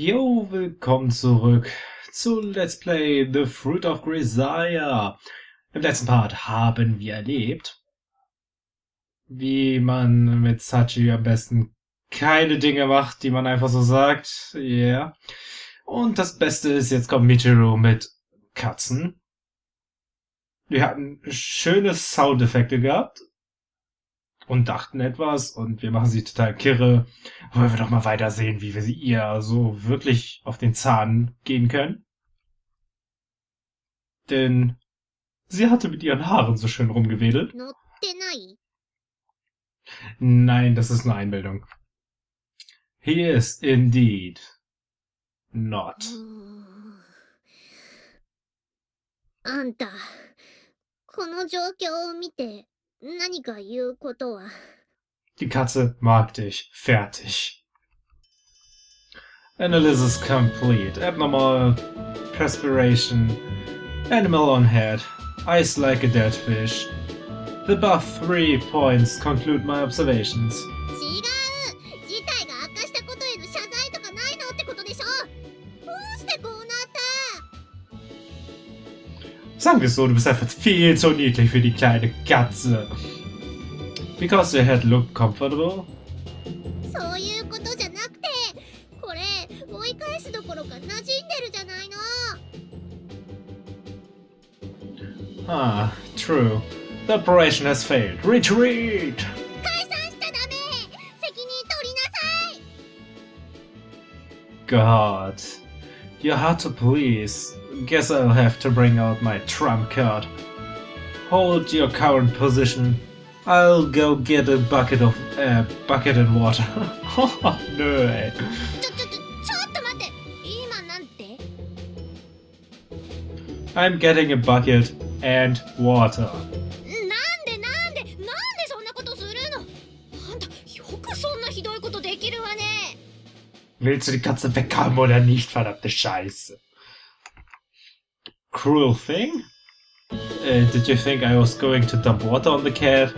Jo, willkommen zurück zu Let's Play The Fruit of Grisaia. Im letzten Part haben wir erlebt, wie man mit Sachi am besten keine Dinge macht, die man einfach so sagt. Ja. Yeah. Und das Beste ist, jetzt kommt Michiru mit Katzen. Wir hatten schöne Soundeffekte gehabt und dachten etwas und wir machen sie total kirre. Wollen wir doch mal weiter sehen, wie wir sie ihr so wirklich auf den Zahn gehen können. Denn sie hatte mit ihren Haaren so schön rumgewedelt. Nein, das ist eine Einbildung. He is indeed not. あんた、この状況を見て何か言うことは。 Die Katze mag dich. Fertig. Analysis complete. Abnormal perspiration. Animal on head. Eyes like a dead fish. The above 3 points conclude my observations. 違う、事態が悪化したことへの謝罪とかないのってことでしょ。どうしてこうなった？ Sagen wir es so, du bist einfach viel zu niedlich für die kleine Katze. Because your head looked comfortable? そういうことじゃなくて、これ追い返すどころか馴染んでるじゃないの。 Ah, true. The operation has failed. Retreat! 解散しちゃダメ。責任取りなさい。 God. You're hard to please. Guess I'll have to bring out my trump card. Hold your current position. I'll go get a bucket and water. Nö, ey. ちょっと待って。今なんて？ I'm getting a bucket and water. なんでそんなことするの？あんたよくそんなひどいことできるわね。 Willst du die Katze weghaben oder nicht, verdammte Scheiße? Cruel thing? Did you think I was going to dump water on the cat?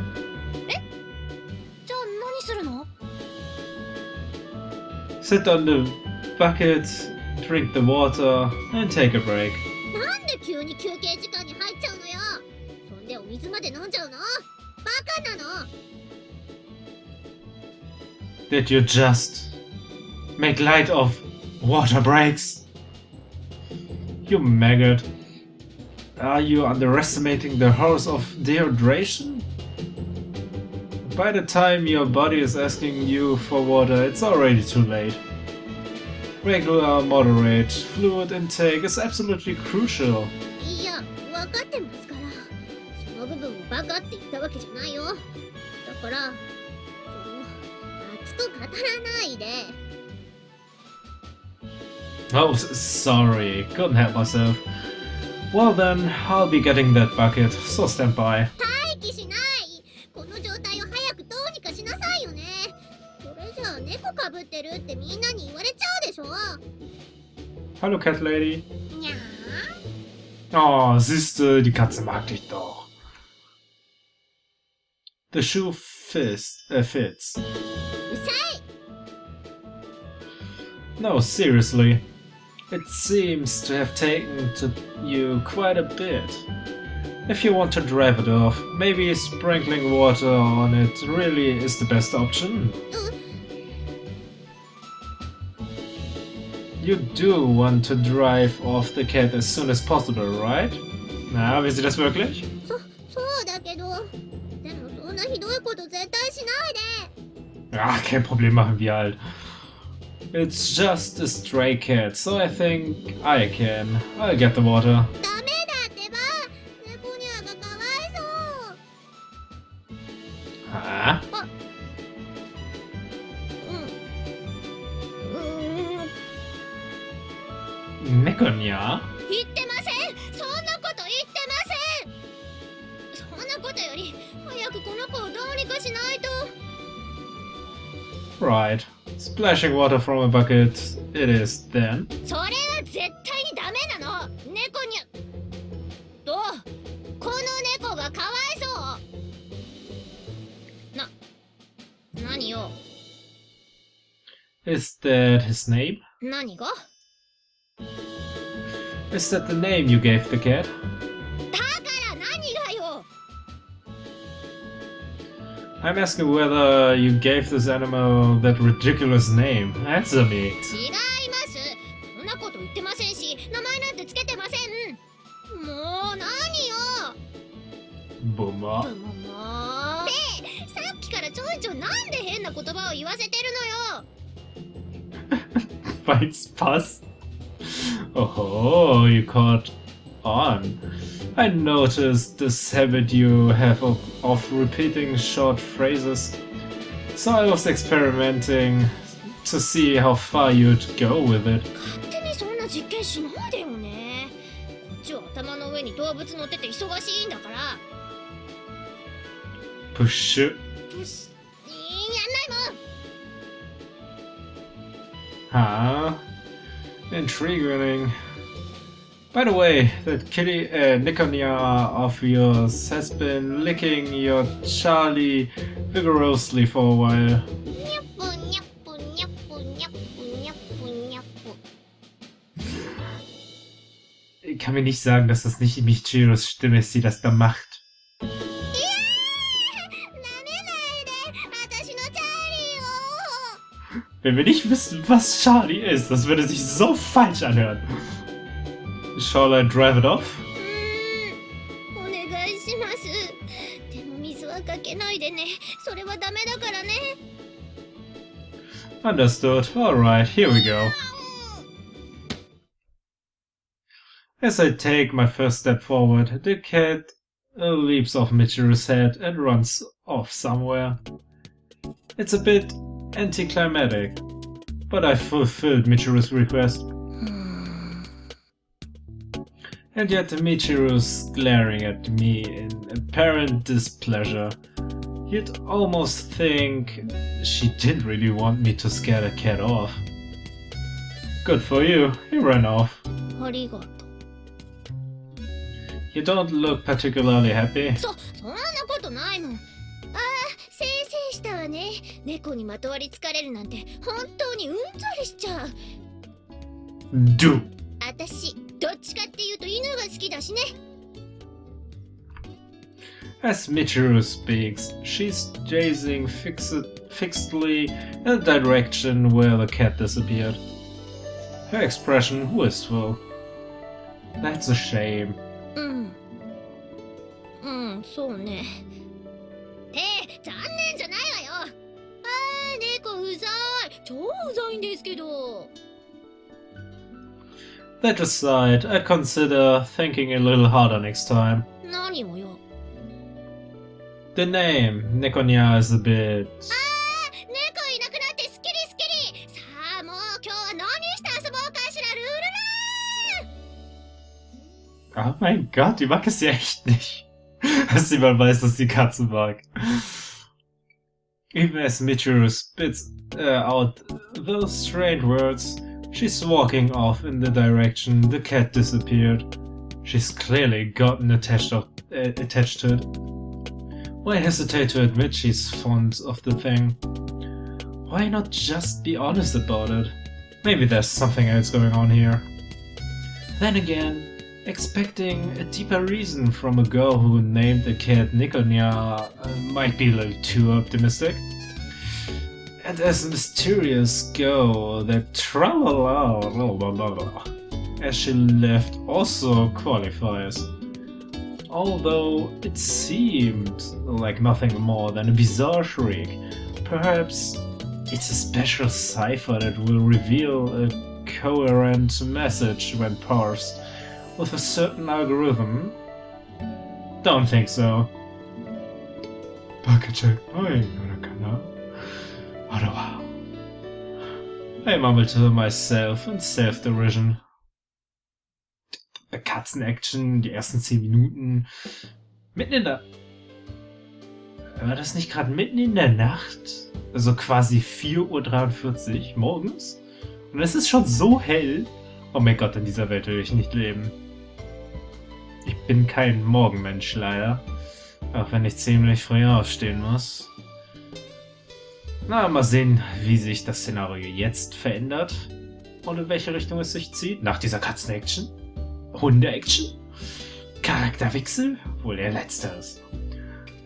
じゃあ何するの？ Sit on the bucket, drink the water, and take a break. なんで急に休憩時間に入っちゃうのよ。そんでお水まで飲んじゃうの？バカなの？ Did you just make light of water breaks? You maggot. Are you underestimating the horrors of dehydration? By the time your body is asking you for water, it's already too late. Regular, moderate fluid intake is absolutely crucial. いや、分かってますから。その部分をバカって言ったわけじゃないよ。だから、熱く語らないで。 Oh, sorry. Couldn't help myself. Well then, I'll be getting that bucket, so stand by. 待機しない。この状態を早くどうにかしなさいよね。これじゃあ猫かぶってるってみんなに言われちゃうでしょ。 Hallo Cat Lady. にゃー。 Oh, siehste, die Katze mag dich doch. The shoe fits. うさい。 No, seriously. It seems to have taken to you quite a bit. If you want to drive it off, maybe sprinkling water on it really is the best option. You do want to drive off the cat as soon as possible, right? Na, will sie das wirklich? そうだけど、でもそんなひどいこと絶対しないで。 Ach, kein Problem, machen wir halt. It's just a stray cat, so I think I can. I'll get the water. ダメだってば。猫ニャーがかわいそう。 Huh? 猫にゃ? 言ってません。そんなこと言ってません。そんなことより早くこの子をどうにかしないと。 Right. Splashing water from a bucket it is then. それは絶対にダメなの。猫にゃ。どう？この猫がかわいそう。何よ。 Is that his name? 何が？ Is that the name you gave the cat? だから何がよ。 I'm asking whether you gave this animal that ridiculous name. Answer me. 違います。そんなこと言ってませんし、名前なんてつけてません。もう何よ。Boomer. もう。で、さっきからちょいちょいなんで変な言葉を言わせてるのよ。Fights pass. Oh, you caught on. I noticed this habit you have of repeating short phrases. So I was experimenting to see how far you'd go with it. 勝手にそんな実験しないでよね。こっちは頭の上に動物乗ってて忙しいんだから。Push. やんないもん。Huh? Intriguing. By the way, that kitty Nikonia of yours has been licking your Charlie vigorously for a while. にゃっぷにゃっぷにゃっぷにゃっぷにゃっぷにゃっぷ。 Ich kann mir nicht sagen, dass das nicht Michiros Stimme ist, die das da macht. Wenn wir nicht wissen, was Charlie ist, das würde sich so falsch anhören. Shall I drive it off? お願いします。でも水はかけないでね。それはダメだからね。 Understood. Alright, here we go. As I take my first step forward, the cat leaps off Michiru's head and runs off somewhere. It's a bit anticlimactic, but I fulfilled Michiru's request. And yet Michiru's glaring at me in apparent displeasure. You'd almost think she didn't really want me to scare the cat off. Good for you, he ran off. ありがとう。 You don't look particularly happy. そんなことないもん。ああ、せいせいしたわね。猫にまとわりつかれるなんて本当にうんざりしちゃう。 Do. あたし、どっちかっていうと犬が好きだしね。 As Michiru speaks, she's gazing fixedly in the direction where the cat disappeared. Her expression wistful. That's a shame. そうね。残念じゃないわよ。猫うざい。超うざいんですけど。 That aside, I'd consider thinking a little harder next time. 何をよ。 The name, Nikonia, is a bit... 猫いなくなってスッキリスッキリ。さあもう今日は何して遊ぼうかしら、ルールラー。 Oh mein Gott, die mag es ja echt nicht. Dass niemand weiß, dass die Katze mag. Even as Michiru spits out those strange words, she's walking off in the direction the cat disappeared. She's clearly gotten attached to it. Why hesitate to admit she's fond of the thing? Why not just be honest about it? Maybe there's something else going on here. Then again, expecting a deeper reason from a girl who named the cat Nikonia might be a little too optimistic. And as a mysterious girl that tra-la-la, as she left also qualifies. Although it seems like nothing more than a bizarre shriek, perhaps it's a special cipher that will reveal a coherent message when parsed with a certain algorithm? Don't think so. I mumbled to myself in self-derision. Katzen-Action, die ersten 10 Minuten. Mitten in der... War das nicht gerade mitten in der Nacht? Also quasi 4:43 Uhr morgens? Und es ist schon so hell. Oh mein Gott, in dieser Welt will ich nicht leben. Ich bin kein Morgenmensch leider. Auch wenn ich ziemlich früh aufstehen muss. Na, mal sehen, wie sich das Szenario jetzt verändert. und in welche Richtung es sich zieht? Nach dieser Katzen-Action? Hunde-Action? Charakterwechsel? Wohl der letzteres.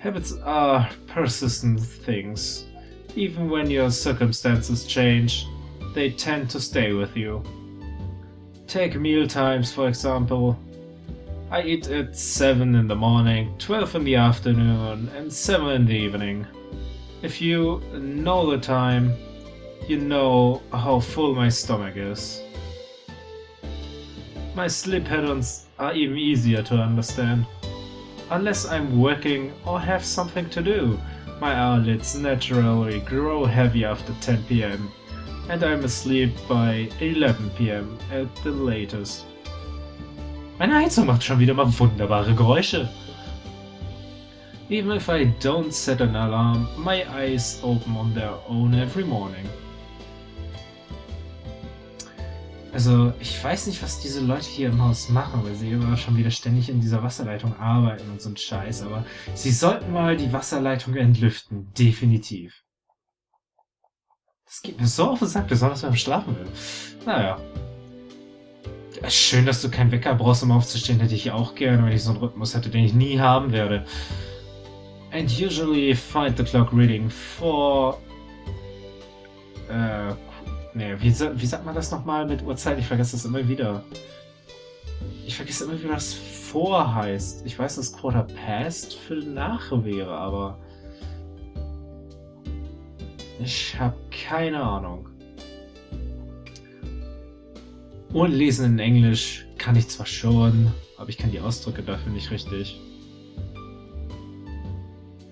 Habits are persistent things. Even when your circumstances change, they tend to stay with you. Take meal times, for example. I eat at 7 in the morning, 12 in the afternoon, and 7 in the evening. If you know the time, you know how full my stomach is. My sleep patterns are even easier to understand. Unless I'm working or have something to do, my eyelids naturally grow heavy after 10 p.m. and I'm asleep by 11 p.m. at the latest. Meine Heizung macht schon wieder mal wunderbare Geräusche. Even if I don't set an alarm, my eyes open on their own every morning. Also, ich weiß nicht, was diese Leute hier im Haus machen, weil sie immer schon wieder ständig in dieser Wasserleitung arbeiten und so ein Scheiß, aber sie sollten mal die Wasserleitung entlüften. Definitiv. Das geht mir so auf den Sack, besonders beim Schlafen will. Naja. Schön, dass du keinen Wecker brauchst, um aufzustehen, hätte ich auch gerne, wenn ich so einen Rhythmus hätte, den ich nie haben werde. And usually find the clock reading for... wie sagt man das nochmal mit Uhrzeit? Ich vergesse das immer wieder. Ich vergesse immer wieder, was vor heißt. Ich weiß, dass Quarter Past für nach wäre, aber... Ich habe keine Ahnung. Und lesen in Englisch kann ich zwar schon, aber ich kann die Ausdrücke dafür nicht richtig.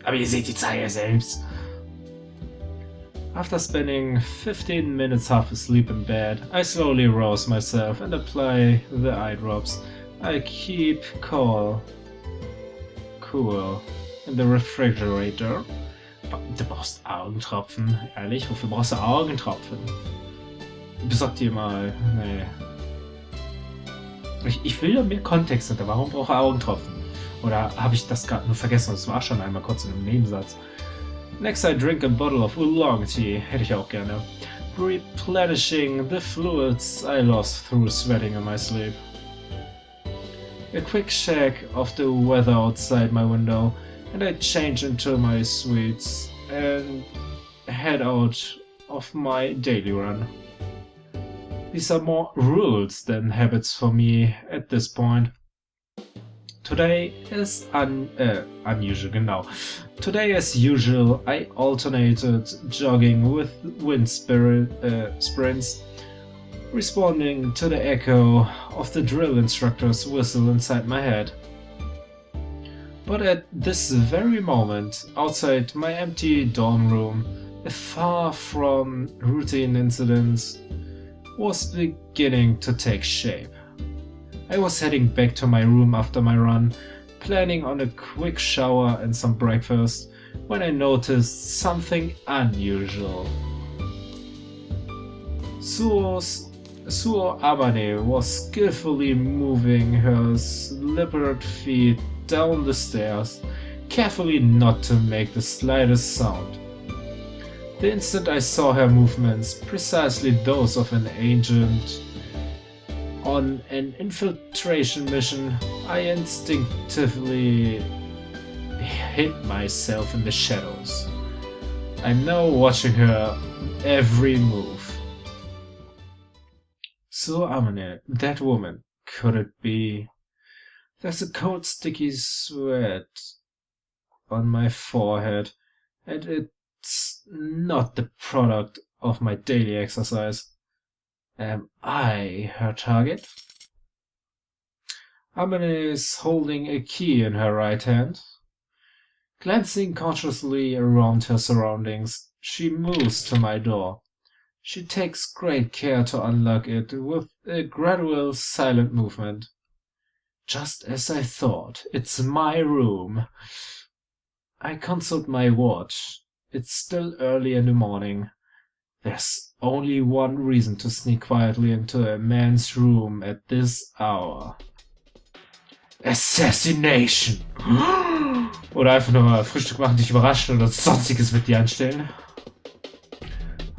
Aber ihr seht die Zahl ja selbst. After spending 15 minutes half asleep in bed, I slowly rouse myself and apply the eye drops. I keep cool in the refrigerator. Du brauchst Augentropfen. Ehrlich, wofür brauchst du Augentropfen? Besorg dir mal. Nee. Ich will da mehr Kontext hinter. Warum brauche ich Augentropfen? Oder habe ich das gerade nur vergessen? Das war schon einmal kurz in einem Nebensatz. Next I drink a bottle of oolong tea. Hätte ich auch gerne. Replenishing the fluids I lost through sweating in my sleep. A quick check of the weather outside my window, and I change into my suits and head out of my daily run. These are more rules than habits for me at this point. Today is unusual, genau. Today, as usual, I alternated jogging with wind sprints, responding to the echo of the drill instructor's whistle inside my head. But at this very moment, outside my empty dorm room, a far from routine incident was beginning to take shape. I was heading back to my room after my run, planning on a quick shower and some breakfast, when I noticed something unusual. Suo Abane was skillfully moving her slippered feet down the stairs, carefully not to make the slightest sound. The instant I saw her movements, precisely those of an agent on an infiltration mission, I instinctively hid myself in the shadows. I'm now watching her every move. So Amane, that woman, could it be? There's a cold sticky sweat on my forehead, and it's not the product of my daily exercise. Am I her target? Amane is holding a key in her right hand. Glancing cautiously around her surroundings, she moves to my door. She takes great care to unlock it with a gradual, silent movement. Just as I thought, it's my room. I consult my watch. It's still early in the morning. There's only one reason to sneak quietly into a man's room at this hour. Assassination! Oder einfach nur mal Frühstück machen, dich überraschen oder sonstiges mit dir anstellen.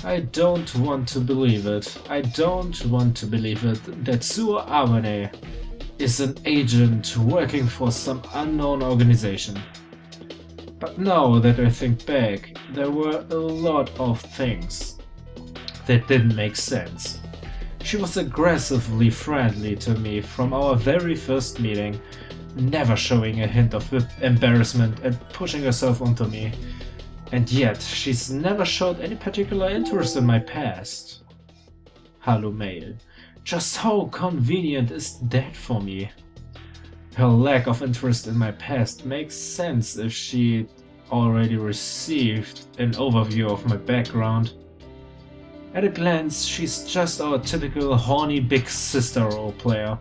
I don't want to believe it. I don't want to believe it that Suo Amane is an agent working for some unknown organization. But now that I think back, there were a lot of things that didn't make sense. She was aggressively friendly to me from our very first meeting, never showing a hint of embarrassment and pushing herself onto me. And yet, she's never showed any particular interest in my past. Hello, mail. Just how convenient is that for me? Her lack of interest in my past makes sense if she already received an overview of my background. At a glance, she's just our typical horny big sister roleplayer.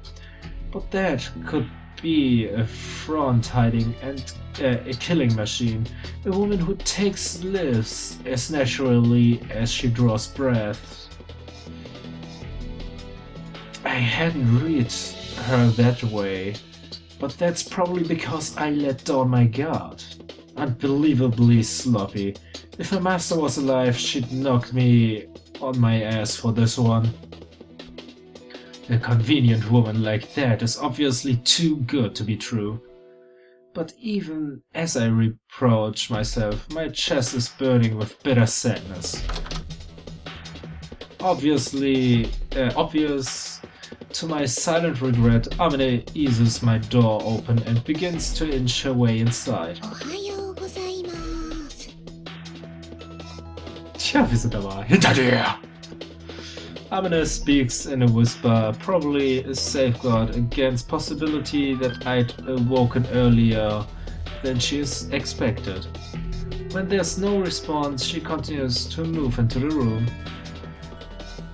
But that could be a front hiding and a killing machine, a woman who takes lives as naturally as she draws breath. I hadn't read her that way, but that's probably because I let down my guard. Unbelievably sloppy. If her master was alive, she'd knock me on my ass for this one. A convenient woman like that is obviously too good to be true. But even as I reproach myself, my chest is burning with bitter sadness. Obvious to my silent regret, Amane eases my door open and begins to inch her way inside. Tja, wir sind aber hinter dir! Amane speaks in a whisper, probably a safeguard against possibility that I'd awoken earlier than she is expected. When there's no response, she continues to move into the room.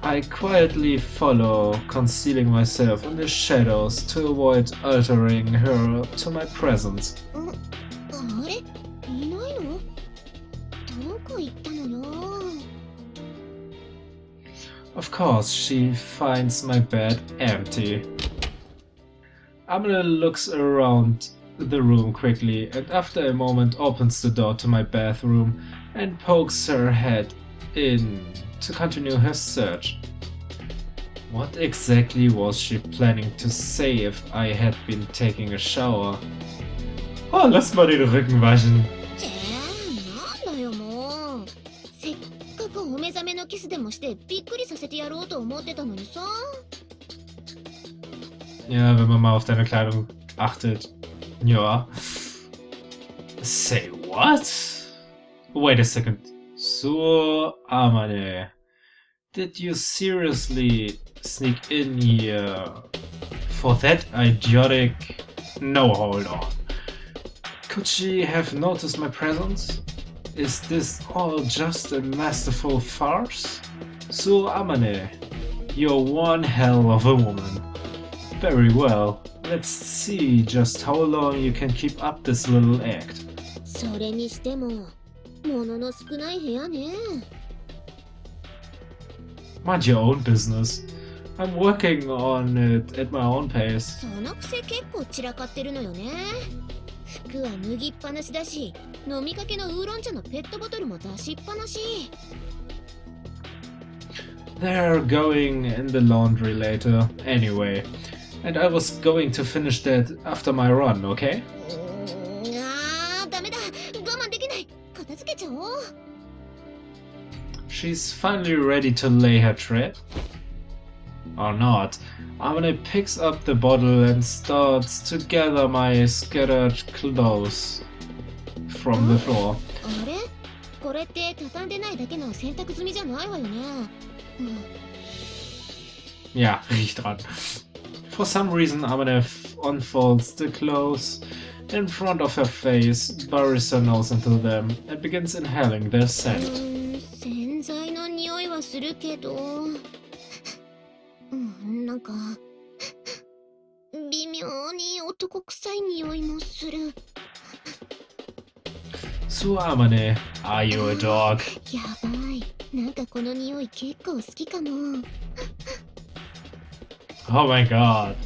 I quietly follow, concealing myself in the shadows to avoid altering her to my presence. Of course, she finds my bed empty. Amane looks around the room quickly and after a moment opens the door to my bathroom and pokes her head in to continue her search. What exactly was she planning to say if I had been taking a shower? Oh, lass mal den Rücken waschen. Ja, wenn man mal auf deine Kleidung achtet. Ja. Say what? Wait a second. So, Amane. Did you seriously sneak in here for that idiotic... No, hold on. Could she have noticed my presence? Is this all just a masterful farce? So, Amane, you're one hell of a woman. Very well. Let's see just how long you can keep up this little act. Mind your own business. I'm working on it at my own pace. They're going in the laundry later, anyway. And I was going to finish that after my run, okay? She's finally ready to lay her trap. Or not. Amane picks up the bottle and starts to gather my scattered clothes from the floor. Ja, riecht dran. For some reason, Amane unfolds the clothes in front of her face, buries her nose into them, and begins inhaling their scent. So, Amane, are you a dog? Oh my god.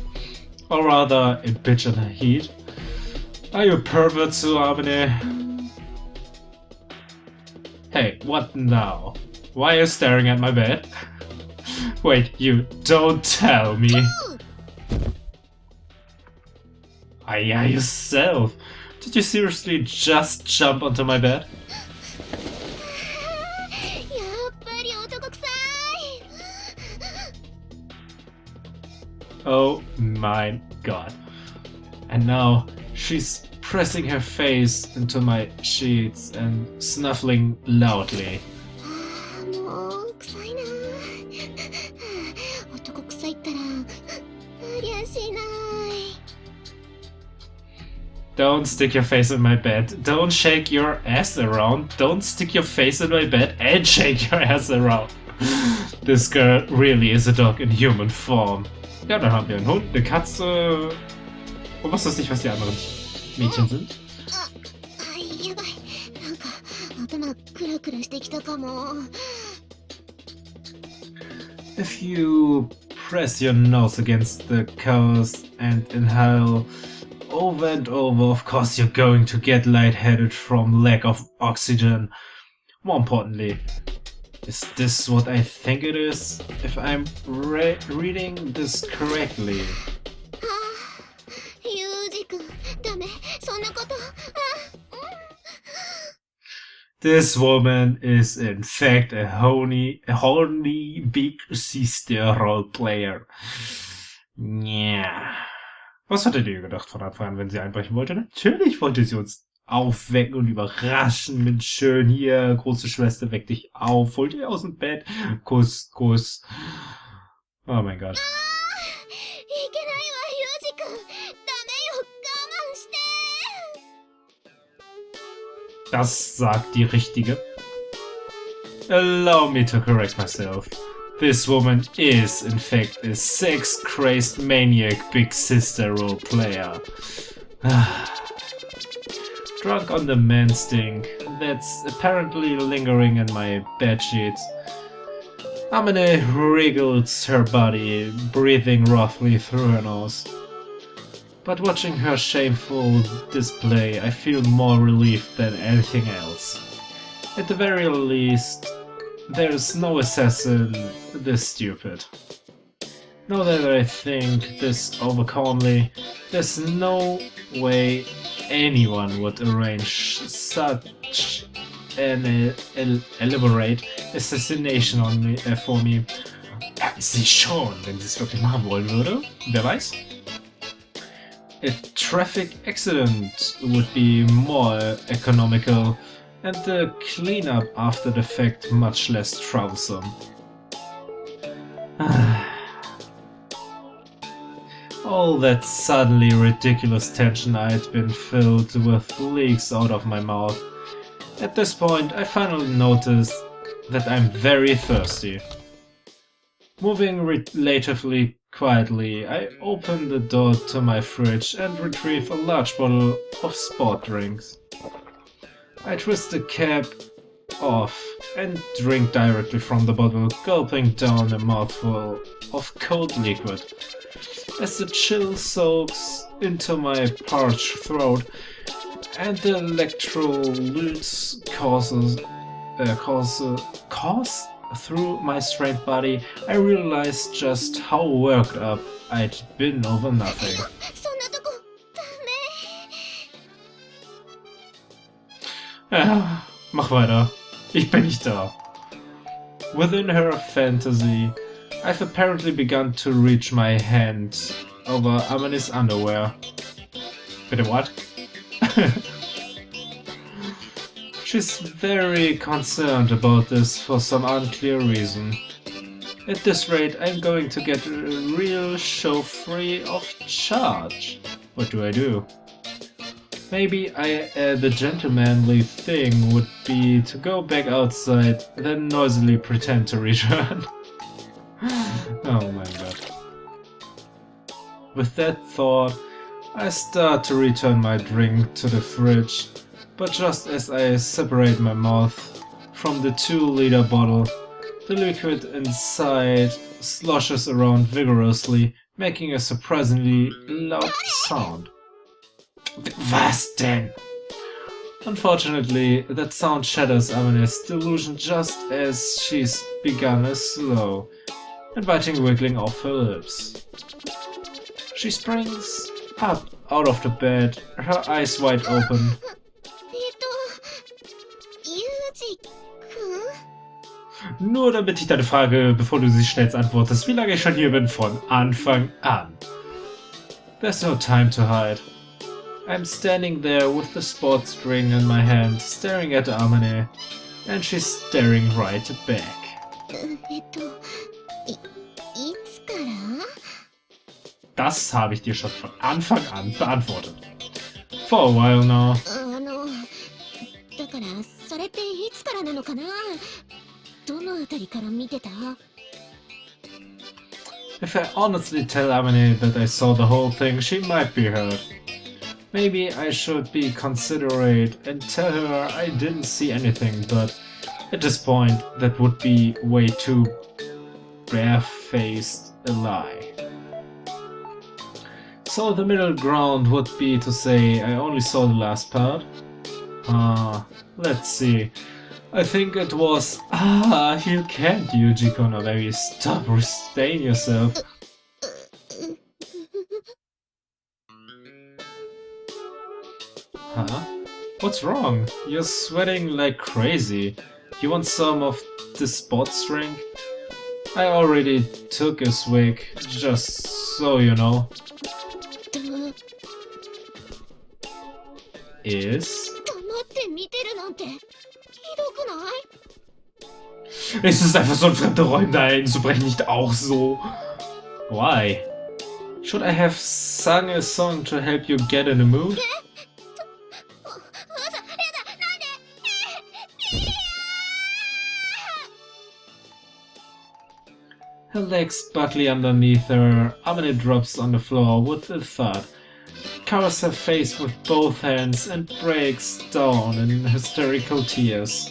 Or rather, a bitch in the heat. Are you a pervert, Suamane? Hey, what now? Why are you staring at my bed? Wait, you don't tell me. Yeah, yourself. Did you seriously just jump onto my bed? Oh my god. And now she's pressing her face into my sheets and snuffling loudly. Don't stick your face in my bed. Don't shake your ass around. Don't stick your face in my bed and shake your ass around. This girl really is a dog in human form. Ja, dann haben wir einen Hund, eine Katze. Und was weiß ich, was die anderen Mädchen sind. If you press your nose against the coast and inhale over and over, of course you're going to get lightheaded from lack of oxygen. More importantly, is this what I think it is? If I'm reading this correctly. This woman is in fact a horny big sister role player. Yeah. Was hattet ihr gedacht von Anfang an, wenn sie einbrechen wollte? Natürlich wollte sie uns aufwecken und überraschen mit schön hier, große Schwester, weck dich auf, hol dich aus dem Bett, Kuss, Kuss. Oh mein Gott. Das sagt die Richtige. Allow me to correct myself. This woman is, in fact, a sex-crazed maniac big sister role player. Drunk on the man stink that's apparently lingering in my bedsheets. Amine wriggles her body, breathing roughly through her nose. But watching her shameful display, I feel more relief than anything else. At the very least, there's no assassin this stupid. Now that I think this over calmly, there's no way anyone would arrange such an elaborate assassination on me, for me. Sie schon, wenn sie es wirklich machen wollen würde. Wer weiß? A traffic accident would be more economical, and the cleanup after the fact much less troublesome. All that suddenly ridiculous tension I had been filled with leaks out of my mouth. At this point, I finally noticed that I'm very thirsty. Moving relatively quietly, I open the door to my fridge and retrieve a large bottle of sport drinks. I twist the cap off and drink directly from the bottle, gulping down a mouthful of cold liquid. As the chill soaks into my parched throat and the electrolytes course through my strained body, I realize just how worked up I'd been over nothing. Ja, mach weiter. Ich bin nicht da. Within her fantasy, I've apparently begun to reach my hand over Amanis underwear. Bitte what? She's very concerned about this for some unclear reason. At this rate, I'm going to get a real show free of charge. What do? Maybe the gentlemanly thing would be to go back outside, then noisily pretend to return. Oh my god. With that thought, I start to return my drink to the fridge, but just as I separate my mouth from the 2-liter bottle, the liquid inside sloshes around vigorously, making a surprisingly loud sound. Was denn? Unfortunately, that sound shatters Amane's delusion just as she's begun a slow, inviting wiggling of her lips. She springs up out of the bed, her eyes wide open. ユージくん Nur damit ich deine Frage, bevor du sie schnell antwortest, wie lange ich schon hier bin, von Anfang an. There's no time to hide. I'm standing there with the sports string in my hand, staring at Amane, and she's staring right back. いつから Das habe ich dir schon von Anfang an beantwortet. For a while now. だからそれっていつからなのかなどのあたりから見てた If I honestly tell Amane that I saw the whole thing, she might be hurt. Maybe I should be considerate and tell her I didn't see anything, but at this point, that would be way too barefaced a lie. So the middle ground would be to say I only saw the last part. Let's see. I think it was, you can't, Yuji-kun, or maybe stop restrain yourself. Huh? What's wrong? You're sweating like crazy. You want some of the sports drink? I already took a swig, just so you know. Is? 黙って見てるなんてひどくない Es ist einfach so ein fremder Räume da einzubrechen, nicht auch so. Why? Should I have sung a song to help you get in the mood? Her legs buckle underneath her, Amane drops on the floor with a thud, covers her face with both hands and breaks down in hysterical tears.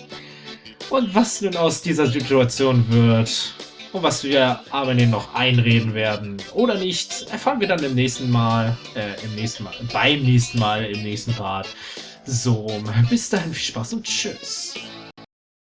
Und was nun aus dieser Situation wird und was wir Amane noch einreden werden oder nicht, erfahren wir dann beim nächsten Mal, im nächsten Part. So, bis dahin viel Spaß und tschüss.